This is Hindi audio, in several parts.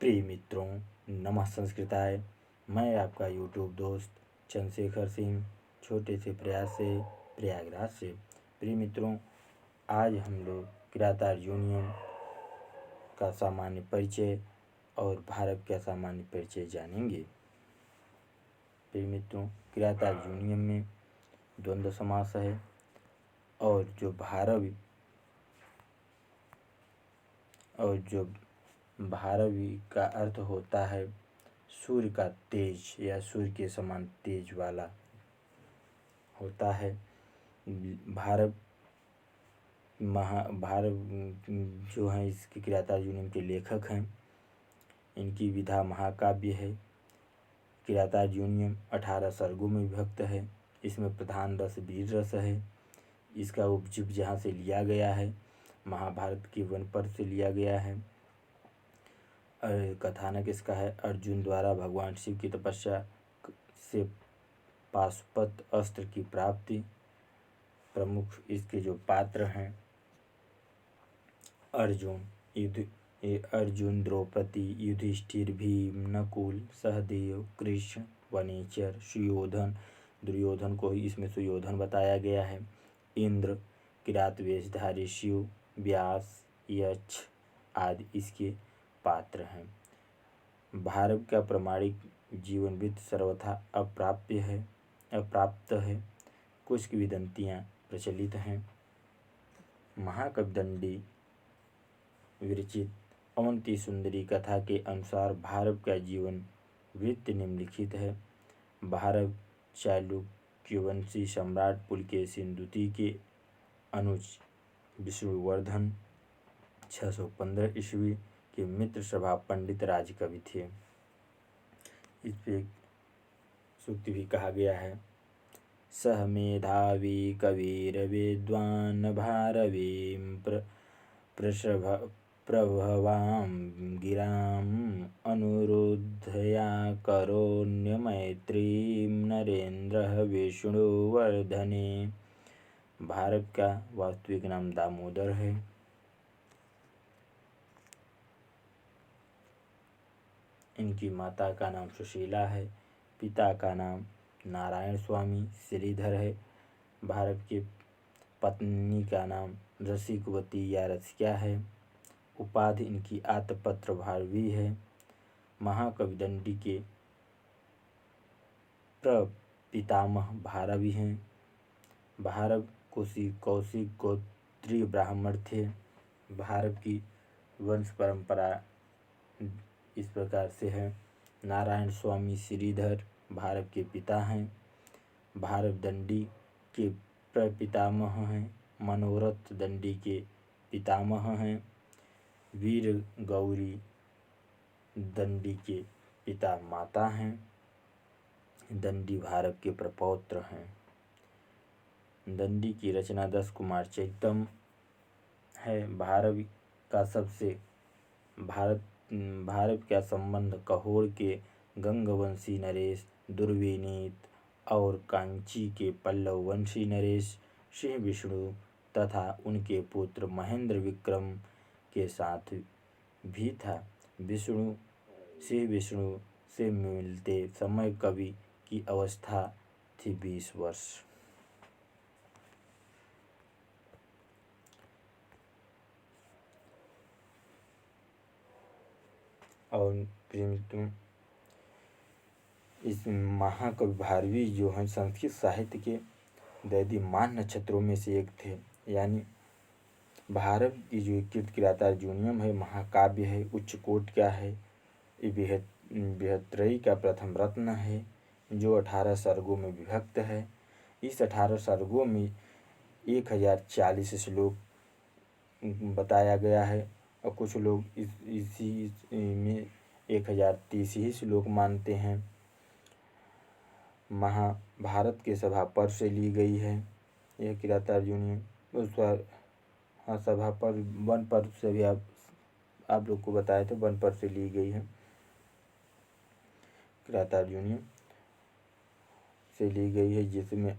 प्रिय मित्रों, नमः संस्कृताय। मैं आपका यूट्यूब दोस्त चंद्रशेखर सिंह, छोटे से प्रयास से प्रयागराज से। प्रिय मित्रों, आज हम लोग किरातार यूनियन का सामान्य परिचय और भारत का सामान्य परिचय जानेंगे। प्रिय मित्रों, किरातार यूनियन में द्वंद्व समास है और जो भारवी का अर्थ होता है सूर्य का तेज या सूर्य के समान तेज वाला होता है। भारत जो हैं इसके किरातार यूनियन के लेखक हैं। इनकी विधा महाकाव्य है। किरातार यूनियन 18 सर्गों में विभक्त है। इसमें प्रधान रस वीर रस है। इसका उपजीव जहाँ से लिया गया है महाभारत के वन पर्व से लिया गया है। कथानक इसका है अर्जुन द्वारा भगवान शिव की तपस्या से पाशुपत अस्त्र की प्राप्ति। प्रमुख इसके जो पात्र हैं अर्जुन, द्रौपदी, युधिष्ठिर, भीम, नकुल, सहदेव, कृष्ण, वनेचर, सुयोधन। दुर्योधन को ही इसमें सुयोधन बताया गया है। इंद्र, किरात वेशधारी शिव, व्यास, यक्ष आदि इसके पात्र हैं। भारत का प्रमाणिक जीवन वृत्त सर्वथा अप्राप्त है। कुछ किंवदंतियाँ प्रचलित हैं। महाकवि दंडी विरचित अवंती सुंदरी कथा के अनुसार भारत का जीवन वृत्त निम्नलिखित है। भारत चालुक्यवंशी सम्राट पुलकेशिन द्वितीय के अनुज विष्णुवर्धन 615 ईस्वी के मित्र सभा पंडित राजकवि थे। इस पे सूक्ति भी कहा गया है। सह मेधावी कवीर विद्वान भारवीं प्रभवां गिराम अनुरुद्धया करोन्य मैत्रीं नरेन्द्र विष्णुवर्धने। भारत का वास्तविक नाम दामोदर है। इनकी माता का नाम सुशीला है। पिता का नाम नारायण स्वामी श्रीधर है। भारत की पत्नी का नाम रसिकवती या रसिका है। उपाधि इनकी आतपत्र भारवी है। महाकवि दंडी के प्रपितामह भारवी हैं। भारत कौशिक गोत्रीय ब्राह्मण थे। भारत की वंश परंपरा इस प्रकार से है। नारायण स्वामी श्रीधर भारत के पिता हैं। भारत दंडी के प्रपितामह हैं। मनोरथ दंडी के पितामह हैं। वीर गौरी दंडी के पिता माता हैं। दंडी भारत के प्रपौत्र हैं। दंडी की रचना 10 कुमार चरितम है। भारत का संबंध कहोर के गंगवंशी नरेश दुर्विनीत और कांची के पल्लव वंशी नरेश सिंह विष्णु तथा उनके पुत्र महेंद्र विक्रम के साथ भी था। सिंह विष्णु से मिलते समय कवि की अवस्था थी 20 वर्ष। और इस महाकवि भारवी जो हैं संस्कृत साहित्य के दैदीमान नक्षत्रों में से एक थे। यानी भारत की जो कृत किरातार यूनियन है महाकाव्य है, उच्च कोट का है। बृहत्रयी का प्रथम रत्न है जो 18 सर्गों में विभक्त है। इस 18 सर्गों में 1040 श्लोक बताया गया है और कुछ लोग इसी में 1030 ही श्लोक मानते हैं। महाभारत के सभा पर्व से ली गई है यह किरातार यूनियन। उस पर सभा पर्व वन पर्व से भी आप लोग को बताए थे, वन पर्व से ली गई है। किरातार यूनियन से ली गई है जिसमें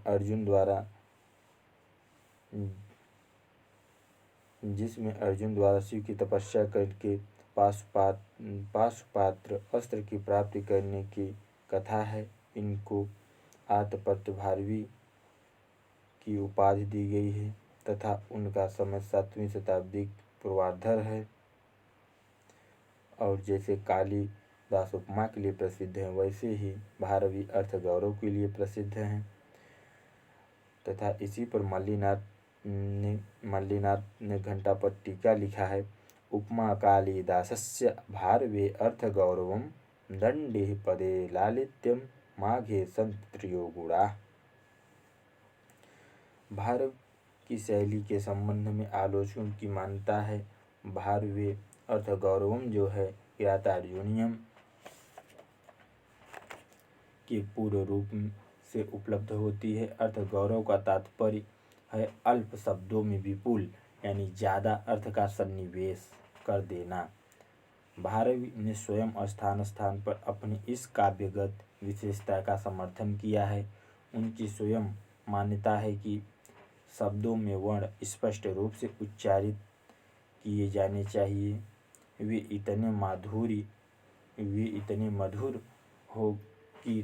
अर्जुन द्वारा शिव की तपस्या करके पाशुपात्र अस्त्र की प्राप्ति करने की कथा है। इनको आतपत्र भारवी की उपाधि दी गई है तथा उनका समय 7वीं शताब्दी पूर्वार्ध है। और जैसे कालिदास उपमा के लिए प्रसिद्ध है, वैसे ही भारवी अर्थ गौरव के लिए प्रसिद्ध हैं। तथा इसी पर मल्लिनाथ ने घंटा पर टीका लिखा है, उपमा कालिदासस्य भारवे अर्थ गौरवम दंडे पदे लालित्यम माघे संत त्रयो गुणा। भारव की शैली के संबंध में आलोचकों की मान्यता है, भारवे अर्थ गौरवम जो है किरातार्जुनीयम के पूर्व रूप से उपलब्ध होती है। अर्थ गौरव का तात्पर्य है अल्प शब्दों में विपुल यानी ज़्यादा अर्थ का सन्निवेश कर देना। भारवी ने स्वयं स्थान स्थान पर अपनी इस काव्यगत विशेषता का समर्थन किया है। उनकी स्वयं मान्यता है कि शब्दों में वर्ण स्पष्ट रूप से उच्चारित किए जाने चाहिए। वे इतने मधुर हो कि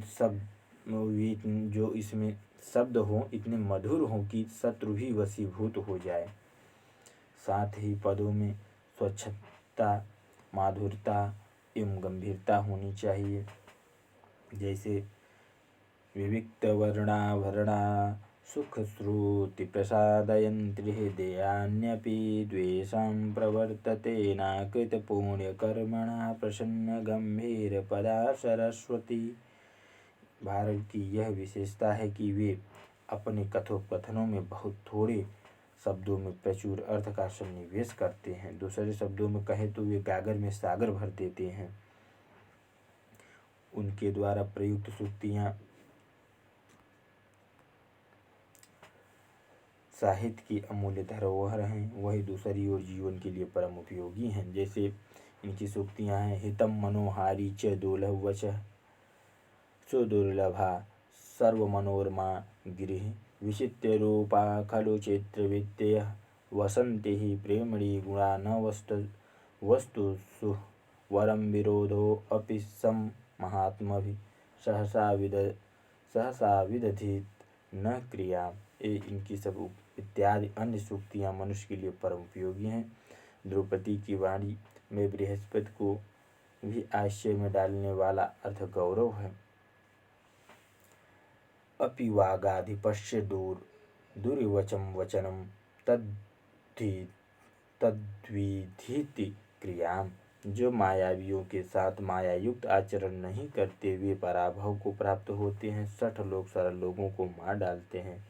जो इसमें शब्द हों इतने मधुर हों कि शत्रु भी वशीभूत हो जाए। साथ ही पदों में स्वच्छता, माधुरता एवं गंभीरता होनी चाहिए। जैसे विविक्त वर्णाभरणा सुखश्रुति प्रसादयन्ति हृदयान्यपि द्वेषां प्रवर्तते नाकृत पुण्यकर्मणा प्रसन्न गंभीर पदा सरस्वती। भारत की यह विशेषता है कि वे अपने कथोपकथनों में बहुत थोड़े शब्दों में प्रचुर अर्थ का सन्निवेश करते हैं। दूसरे शब्दों में कहें तो वे गागर में सागर भर देते हैं। उनके द्वारा प्रयुक्त सूक्तियाँ साहित्य की अमूल्य धरोहर हैं, वही दूसरी ओर जीवन के लिए परम उपयोगी हैं। जैसे इनकी सूक्तियाँ हैं, हितम मनोहारी च दुर्लभ वचः सुदुर्लभा सर्वमनोरमा गिरिः विचित्र रूपा खलु चित्रविद्यः वसन्ति हि प्रेमणि गुणा न वस्तुषु वरं विरोधो अपि सम महात्मभिः सहसा विदधित न क्रिया। इनकी सब इत्यादि अन्य सूक्तियाँ मनुष्य के लिए परम उपयोगी हैं। द्रौपदी की वाणी में बृहस्पति को भी आश्चर्य में डालने वाला अर्थ गौरव है। अपि वागाधिपस्य दुर्वचम वचनम तद्विधीति क्रियाम। जो मायावियों के साथ मायायुक्त आचरण नहीं करते वे पराभव को प्राप्त होते हैं। 60 लोग सरल लोगों को मार डालते हैं।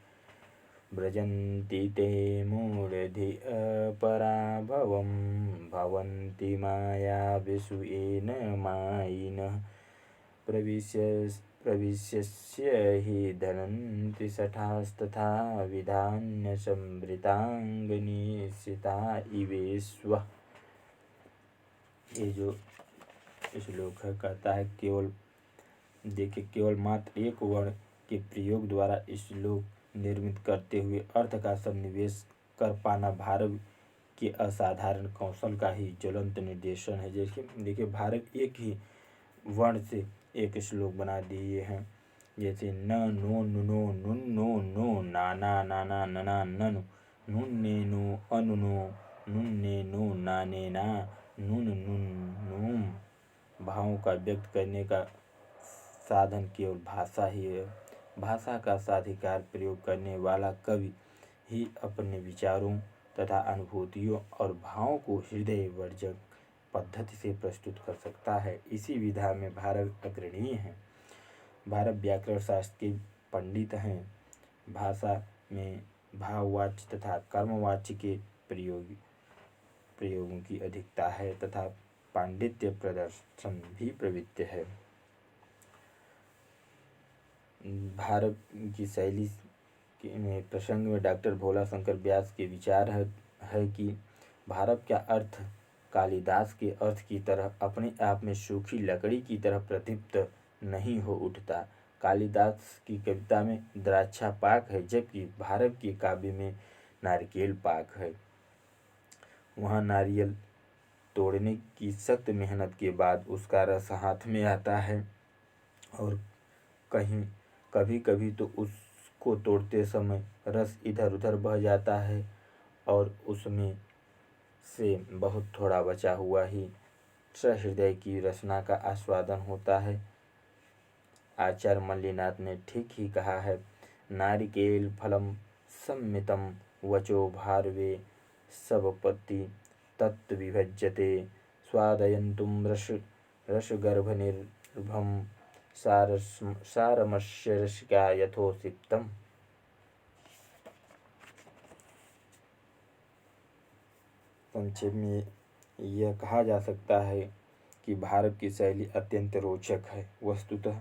व्रजन्ति ते मूढ़धि अपराभवं भवन्ति मायाविषु येन मायिनः प्रविश्य हि धनन्ति शठास्तथा विधान्य संवृतांगनिशिता इवेश्व। ये जो श्लोक है कहता है केवल मात्र एक वर्ण के प्रयोग द्वारा श्लोक निर्मित करते हुए अर्थ का सन्निवेश कर पाना भारव के असाधारण कौशल का ही ज्वलंत निर्देशन है। जैसे देखिए भारव एक ही वर्ण से एक श्लोक बना दिए हैं। जैसे न नो नुनो नुन नो नो नाना नाना नना ननु नुन ने नो अनुनो नुन ने नो नाने ना नुन नुन नूम। भावों का व्यक्त करने का साधन केवल भाषा ही है। भाषा का साधिकार प्रयोग करने वाला कवि ही अपने विचारों तथा अनुभूतियों और भावों को हृदय वर्जक पद्धति से प्रस्तुत कर सकता है। इसी विधा में भारव अग्रणीय है। भारव व्याकरण शास्त्र के पंडित हैं। भाषा में भाववाच्य तथा कर्मवाच्य के प्रयोगों की अधिकता है तथा पांडित्य प्रदर्शन भी प्रवृत्ति है। भारव की शैली के प्रसंग में डॉक्टर भोलाशंकर व्यास के विचार है कि भारव का अर्थ कालिदास के अर्थ की तरह अपने आप में सूखी लकड़ी की तरह प्रदीप्त नहीं हो उठता। कालिदास की कविता में द्राक्षा पाक है जबकि भारव के काव्य में नारिकेल पाक है। वहाँ नारियल तोड़ने की सख्त मेहनत के बाद उसका रस हाथ में आता है और कभी कभी तो उसको तोड़ते समय रस इधर उधर बह जाता है और उसमें से बहुत थोड़ा बचा हुआ ही सहृदय की रचना का आस्वादन होता है। आचार्य मल्लिनाथ ने ठीक ही कहा है, नारिकेल फलम सम्मितम वचो भारवे सबपति तत्व विभज्यते स्वादयन्तुम रसगर्भनिर्भम सारमस्य रसिका यथोसिक्तम। संक्षेप में यह कहा जा सकता है कि भारत की शैली अत्यंत रोचक है। वस्तुतः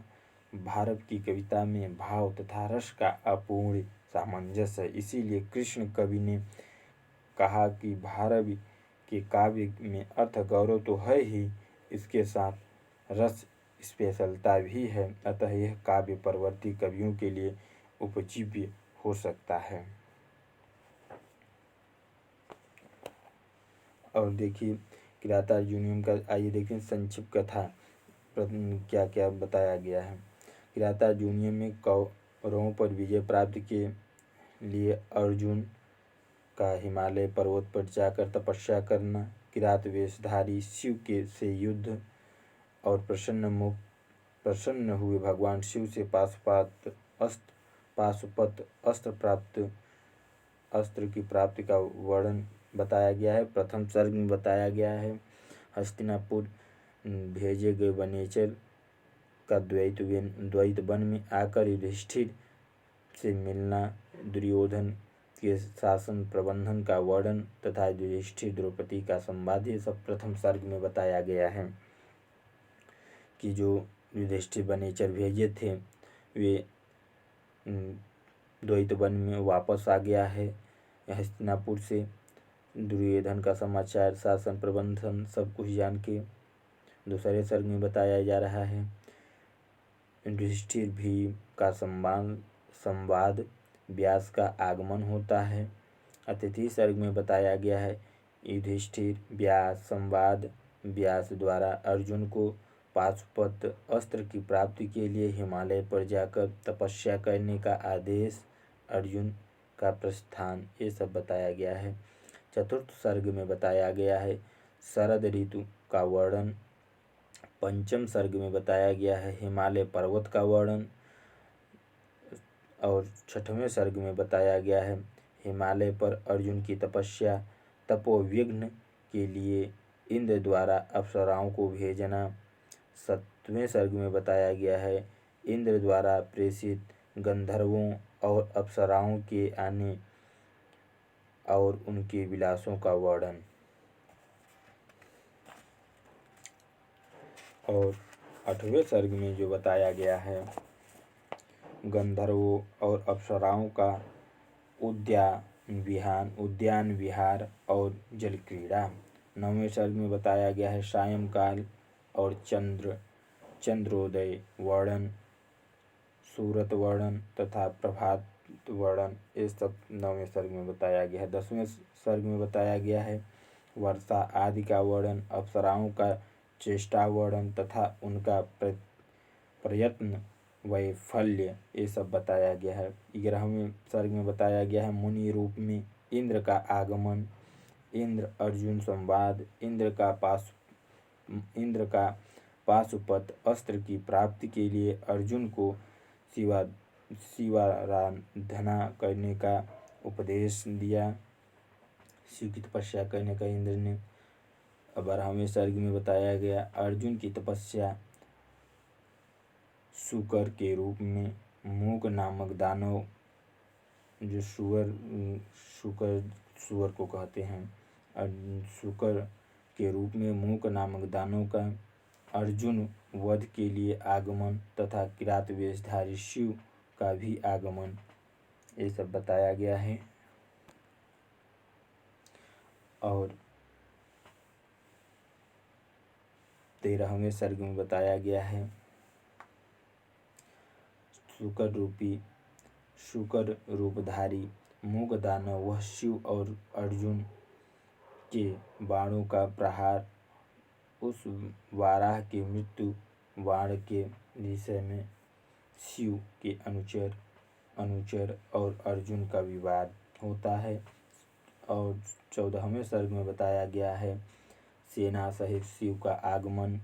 भारत की कविता में भाव तथा रस का अपूर्ण सामंजस्य है। इसीलिए कृष्ण कवि ने कहा कि भारत के काव्य में अर्थ गौरव तो है ही, इसके साथ रस स्पेशलता भी है। अतः यह काव्य परवर्ती कवियों के लिए उपजीव्य हो सकता है। और देखिए किरातार्जुनीयम का, आइए देखें संक्षिप्त कथा क्या क्या बताया गया है। किरातार्जुनीयम में कौरवों पर विजय प्राप्ति के लिए अर्जुन का हिमालय पर्वत पर जाकर तपस्या करना, किरात वेशधारी शिव के से युद्ध और प्रसन्न हुए भगवान शिव से पाशुपत अस्त्र की प्राप्ति का वर्णन बताया गया है। प्रथम सर्ग में बताया गया है हस्तिनापुर भेजे गए वनेचर का द्वैत वन में आकर युधिष्ठिर से मिलना, दुर्योधन के शासन प्रबंधन का वर्णन तथा युधिष्ठिर द्रौपदी का संवाद, ये सब प्रथम सर्ग में बताया गया है कि जो युधिष्ठिर वनेचर भेजे थे वे द्वैत वन में वापस आ गया है हस्तिनापुर से। दुर्योधन का समाचार, शासन प्रबंधन सब कुछ जान के दूसरे सर्ग में बताया जा रहा है। युधिष्ठिर भीम का संवाद, व्यास का आगमन होता है। अतिथि सर्ग में बताया गया है युधिष्ठिर व्यास संवाद, व्यास द्वारा अर्जुन को पाशुपत अस्त्र की प्राप्ति के लिए हिमालय पर जाकर तपस्या करने का आदेश, अर्जुन का प्रस्थान, ये सब बताया गया है। चतुर्थ सर्ग में बताया गया है शरद ऋतु का वर्णन। पंचम सर्ग में बताया गया है हिमालय पर्वत का वर्णन। और छठवें सर्ग में बताया गया है हिमालय पर अर्जुन की तपस्या, तपोविघ्न के लिए इंद्र द्वारा अप्सराओं को भेजना। सातवें सर्ग में बताया गया है इंद्र द्वारा प्रेषित गंधर्वों और अप्सराओं के आने और उनके विलासों का वर्णन। और आठवें सर्ग में जो बताया गया है गंधर्वों और अप्सराओं का उद्यान विहार और जल क्रीड़ा। नौवें सर्ग में बताया गया है सायंकाल और चंद्रोदय वर्णन, सूरत वर्णन तथा प्रभात वर्णन, ये सब नौवें सर्ग में बताया गया है। 10वें सर्ग में बताया गया है वर्षा आदि का वर्णन, अप्सराओं का चेष्टा वर्णन तथा उनका प्रयत्न वैफल्य, ये सब बताया गया है। 11वें सर्ग में बताया गया है मुनि रूप में इंद्र का आगमन, इंद्र अर्जुन संवाद, इंद्र का पाशुपत अस्त्र की प्राप्ति के लिए अर्जुन को शिवाराधना करने का उपदेश दिया, शिव की तपस्या करने का इंद्र ने। 12वें सर्ग में बताया गया अर्जुन की तपस्या, शुकर के रूप में मूक नामक दानव, जो शुकर को कहते हैं, शुकर के रूप में मूक नामक दानव का अर्जुन वध के लिए आगमन तथा किरात वेशधारी शिव का भी आगमन, ये सब बताया गया है। और 13वें सर्ग में बताया गया है शुकर रूपधारी मूक दानव, वह शिव और अर्जुन के बाणों का प्रहार उस वाराह की मृत्यु वाण के विषय में शिव के अनुचर और अर्जुन का विवाद होता है। और 14वें सर्ग में बताया गया है सेना सहित शिव का आगमन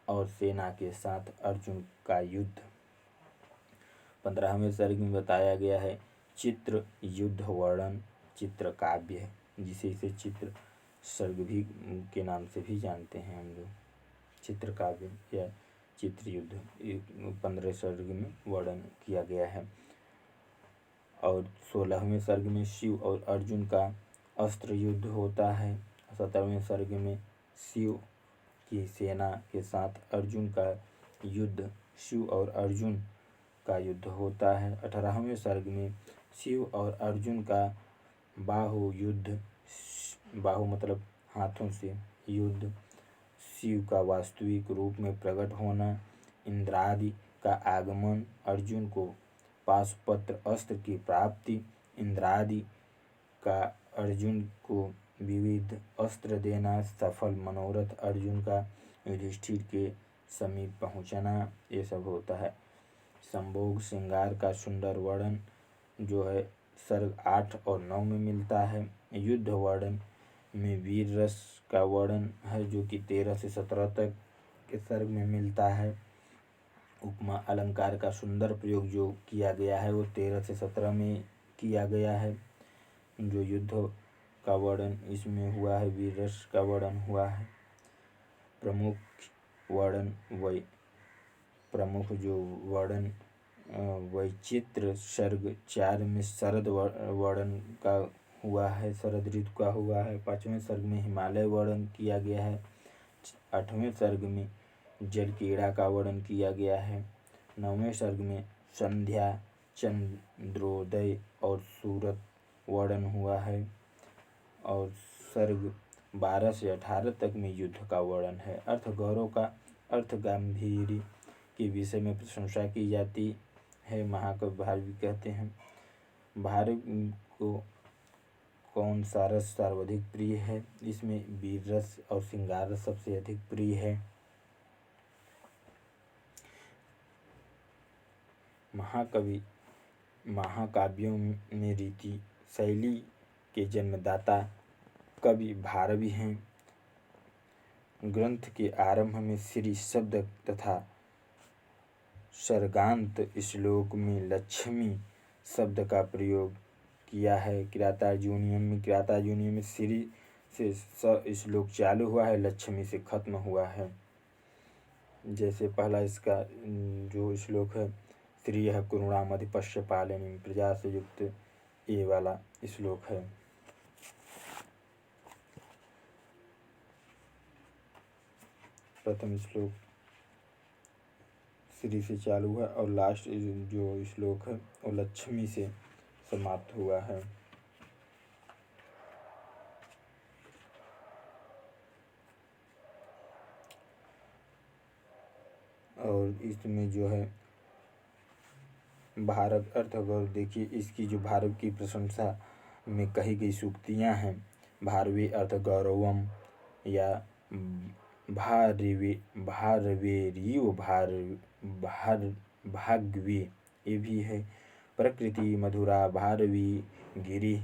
और सेना के साथ अर्जुन का युद्ध। 15वें सर्ग में बताया गया है चित्र युद्ध वर्णन चित्र काव्य, जिसे इसे चित्र सर्ग भी के नाम से भी जानते हैं हम लोग, चित्र काव्य या चित्र युद्ध 15वें सर्ग में वर्णन किया गया है। और 16वें सर्ग में शिव और अर्जुन का अस्त्र युद्ध होता है। 17वें सर्ग में शिव की सेना के साथ अर्जुन का युद्ध, शिव और अर्जुन का युद्ध होता है। 18वें सर्ग में शिव और अर्जुन का बाहु युद्ध, बाहु मतलब हाथों से युद्ध, शिव का वास्तविक रूप में प्रकट होना, इंद्रादि का आगमन, अर्जुन को पाशुपत्र अस्त्र की प्राप्ति, इंद्रादि का अर्जुन को विविध अस्त्र देना, सफल मनोरथ अर्जुन का युधिष्ठिर के समीप पहुँचना, ये सब होता है। संभोग श्रृंगार का सुंदर वर्णन जो है सर्ग 8 और 9 में मिलता है। युद्ध वर्णन में वीर रस का वर्णन है जो कि 13 से 17 तक के सर्ग में मिलता है। उपमा अलंकार का सुंदर प्रयोग जो किया गया है वो 13 से 17 में किया गया है। जो युद्ध का वर्णन इसमें हुआ है, वीर रस का वर्णन हुआ है। प्रमुख जो वर्णन वैचित्र सर्ग 4 में शरद वर्णन का हुआ है, शरद ऋतु का हुआ है। 5वें सर्ग में हिमालय वर्णन किया गया है। 8वें सर्ग में जलक्रीड़ा का वर्णन किया गया है। 9वें सर्ग में संध्या, चंद्रोदय और सूरत वर्णन हुआ है। और सर्ग 12 से 18 तक में युद्ध का वर्णन है। अर्थ गौरव का अर्थ गांधीर्य के विषय में प्रशंसा की जाती है। महाकवि भारवी कहते हैं भारवी को कौन सा रस सर्वाधिक प्रिय है? इसमें वीर रस और श्रृंगार रस सबसे अधिक प्रिय है। महाकाव्यों में रीति शैली के जन्मदाता कवि भारवी हैं। ग्रंथ के आरंभ में श्री शब्द तथा सर्गांत श्लोक में लक्ष्मी शब्द का प्रयोग किया है। किरातार्जुनीयम में श्री से श्लोक चालू हुआ है, लक्ष्मी से खत्म हुआ है। जैसे पहला इसका जो श्लोक है श्रियः करुणामधिपश्य पालिनी प्रजा से युक्त, ये वाला श्लोक है। प्रथम श्लोक श्री से चालू हुआ और लास्ट जो श्लोक है वो लक्ष्मी से समाप्त हुआ है। और इसमें जो है भारत अर्थगौरव, देखिए इसकी जो भारत की प्रशंसा में कही गई सूक्तियाँ हैं, भारवी अर्थगौरवम या भारवेरियो भाग्वे, ये भी है। प्रकृति मधुरा भारवी गिरि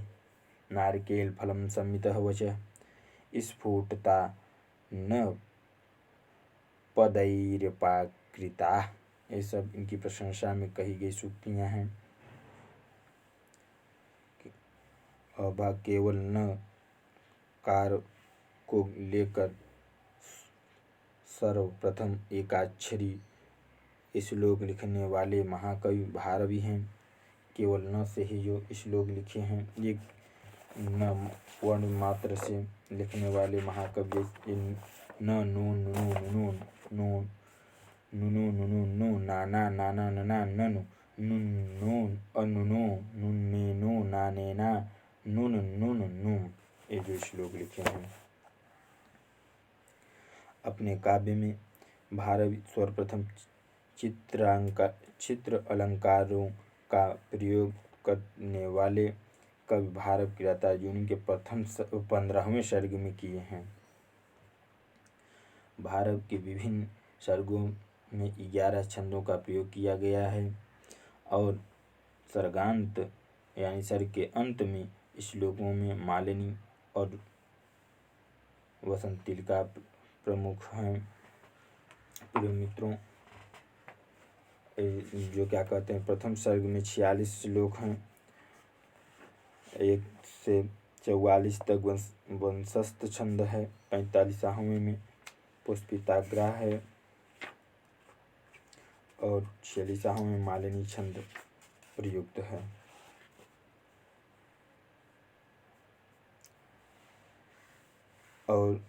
नारकेल फलम संमितः वचः स्फुटता न पदैर्पाकृता, ये सब इनकी प्रशंसा में कही गई सूक्तियाँ हैं। अभाग केवल न कार को लेकर सर्वप्रथम एकाक्षरी श्लोक लिखने वाले महाकवि भारवी हैं। केवल न से ही जो श्लोक लिखे हैं, ये न वर्ण मात्र से लिखने वाले महाकवि न नून नून नून नून नुनु नुनु नु नाना नाना नना ननु नुन नून अनुनो नुन्नेनो नानेना नुन नुन नु, ये जो श्लोक लिखे हैं। अपने काव्य में भारवी सर्वप्रथम चित्र अलंकारों का प्रयोग करने वाले कवि भारव किरातार्जुनी के प्रथम 15वें सर्ग में किए हैं। भारत के विभिन्न सर्गों में 11 छंदों का प्रयोग किया गया है और सर्गांत यानी सर्ग के अंत में श्लोकों में मालिनी और वसंतिका प्रमुख हैं। प्रिय मित्रों, जो क्या कहते हैं, प्रथम सर्ग में 46 श्लोक हैं, 1 से 44 तक वंशस्थ छंद है, 45वें में पुष्पिताग्रह है और 46वें में मालिनी छंद प्रयुक्त है। और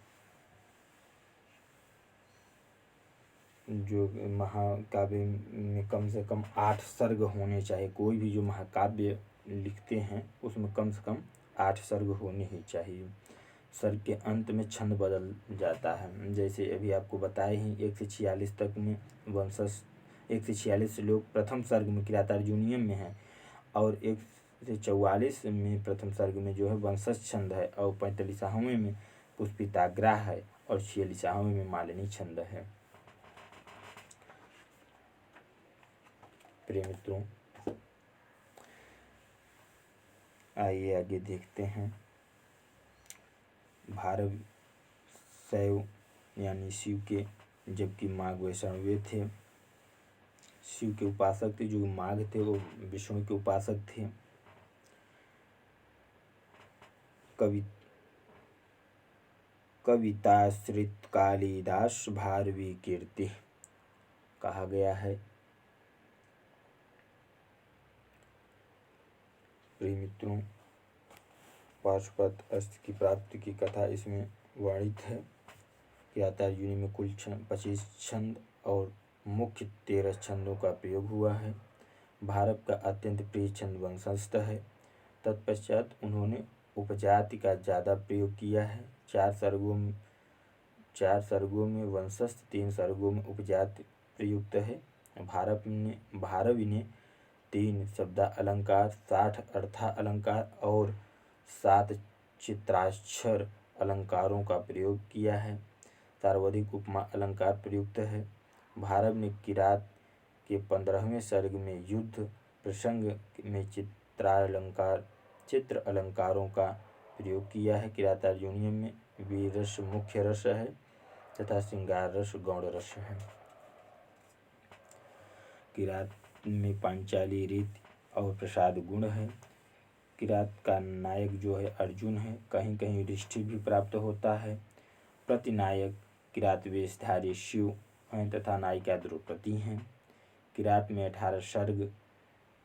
जो महाकाव्य में कम से कम 8 सर्ग होने चाहिए। कोई भी जो महाकाव्य लिखते हैं उसमें कम से कम 8 सर्ग होने ही चाहिए। सर्ग के अंत में छंद बदल जाता है, जैसे अभी आपको बताए ही 1 से 46 तक में वंशज 1 से 46 श्लोक प्रथम सर्ग में किरातार्जुनीय में है और 1 से 44 में प्रथम सर्ग में जो है वंशज छंद है और 45वें में पुष्पिताग्रह है और 46वें में मालिनी छंद है। प्रिय मित्रों, आइए आगे देखते हैं। भारत शैव यानी शिव के, जबकि माघ वैष्णव थे, शिव के उपासक थे। जो माघ थे वो विष्णु के उपासक थे। कविताश्रित कालिदास भारवी कीर्ति कहा गया है। प्रिय मित्रों, पाशुपत अस्त्र की प्राप्ति की कथा इसमें वर्णित है। किरातार्जुनी में कुल 25 छंद और मुख्य 13 छंदों का प्रयोग हुआ है। भारत का अत्यंत प्रिय छंद वंशस्थ है। तत्पश्चात उन्होंने उपजाति का ज़्यादा प्रयोग किया है। 4 सर्गों में वंशस्थ, 3 सर्गों में उपजाति प्रयुक्त है। भारवी ने 3 शब्दालंकार, 60 अर्थालंकार और 7 चित्राक्षर अलंकारों का प्रयोग किया है। सर्वाधिक उपमा अलंकार प्रयुक्त है। भारव ने किरात के 15वें सर्ग में युद्ध प्रसंग में चित्र अलंकारों का प्रयोग किया है। किरातार्जुनीय में वीर रस मुख्य रस है तथा श्रृंगार रस गौण रस है। किरात में पांचाली रीति और प्रसाद गुण है। किरात का नायक जो है अर्जुन है। कहीं कहीं युधिष्ठिर भी प्राप्त होता है। प्रतिनायक किरात वेशधारी शिव हैं तथा नायिका द्रौपदी हैं। किरात में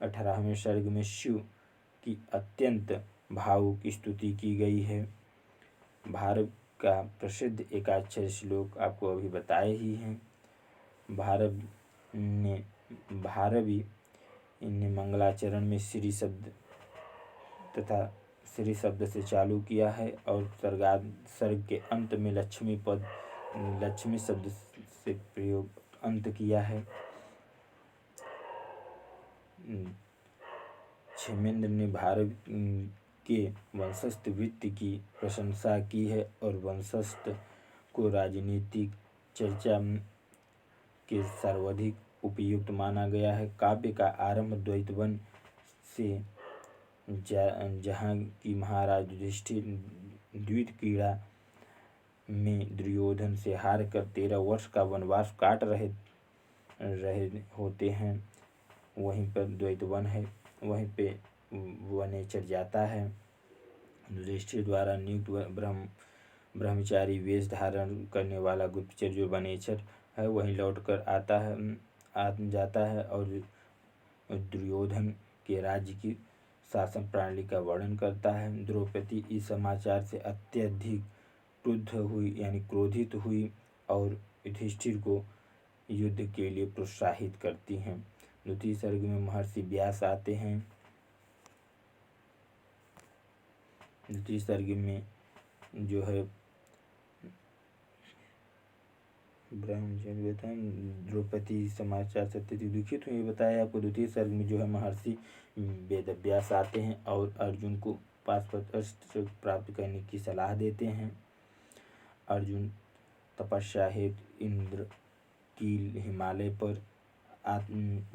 18वें सर्ग में शिव की अत्यंत भावुक स्तुति की गई है। भारत का प्रसिद्ध एकाक्षर श्लोक आपको अभी बताए ही हैं। भारवी ने मंगलाचरण में श्री शब्द तथा श्री शब्द से चालू किया है और सर्ग के अंत में लक्ष्मी शब्द से प्रयोग अंत किया है। क्षेमेंद्र ने भारत के वंशस्थ वृत्ति की प्रशंसा की है और वंशस्थ को राजनीतिक चर्चा के सर्वाधिक उपयुक्त माना गया है। काव्य का आरंभ द्वैतवन से जहाँ की महाराज युधिष्ठिर द्वित क्रीड़ा में दुर्योधन से हार कर 13 वर्ष का वनवास काट रहे होते हैं, वहीं पर द्वैतवन है। वहीं पे वनेचर जाता है। युधिष्ठिर द्वारा नियुक्त ब्रह्मचारी वेश धारण करने वाला गुप्तचर जो वनेचर है वहीं लौट कर जाता है और दुर्योधन के राज्य की शासन प्रणाली का वर्णन करता है। द्रौपदी इस समाचार से अत्यधिक क्रोधित हुई और युधिष्ठिर को युद्ध के लिए प्रोत्साहित करती हैं। द्वितीय सर्ग में महर्षि व्यास आते हैं। द्वितीय सर्ग में जो है द्रौपदी समाचार से अत्यधिक दुखित हुई बताया आपको। द्वितीय सर्ग में जो है महर्षि वेदव्यास आते हैं और अर्जुन को पाशुपत अस्त्र प्राप्त करने की सलाह देते हैं। अर्जुन तपस्या हेतु इंद्र की हिमालय पर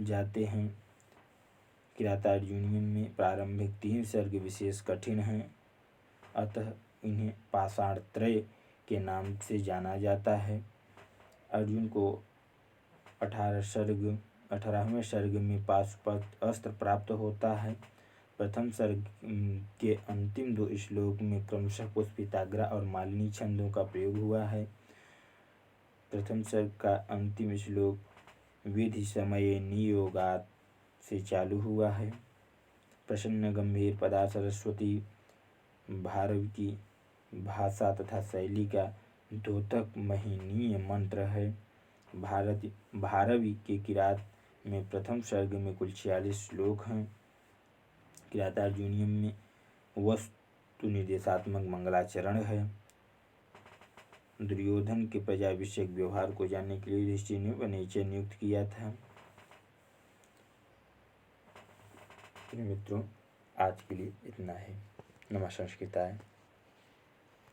जाते हैं। किरातार्जुनीय में प्रारंभिक 3 सर्ग विशेष कठिन हैं, अतः इन्हें पाषाण त्रय के नाम से जाना जाता है। अर्जुन को 18वें सर्ग में पाशुपत अस्त्र प्राप्त होता है। प्रथम सर्ग के अंतिम 2 श्लोक में क्रमशः पुष्पिताग्रा और मालिनी छंदों का प्रयोग हुआ है। प्रथम सर्ग का अंतिम श्लोक विधि समये नियोगात् से चालू हुआ है। प्रसन्न गंभीर पदा सरस्वती भारवी की भाषा तथा शैली का द्योतक महनीय मंत्र है। भारवी के किरात में प्रथम सर्ग में कुल 46 श्लोक हैं। किरातार्जुनीय में वस्तु निर्देशात्मक मंगलाचरण है। दुर्योधन के प्रजाभिषेक व्यवहार को जानने के लिए युधिष्ठिर ने वनेचर नियुक्त किया था। मित्रों, आज के लिए इतना है। नमः संस्कृताय।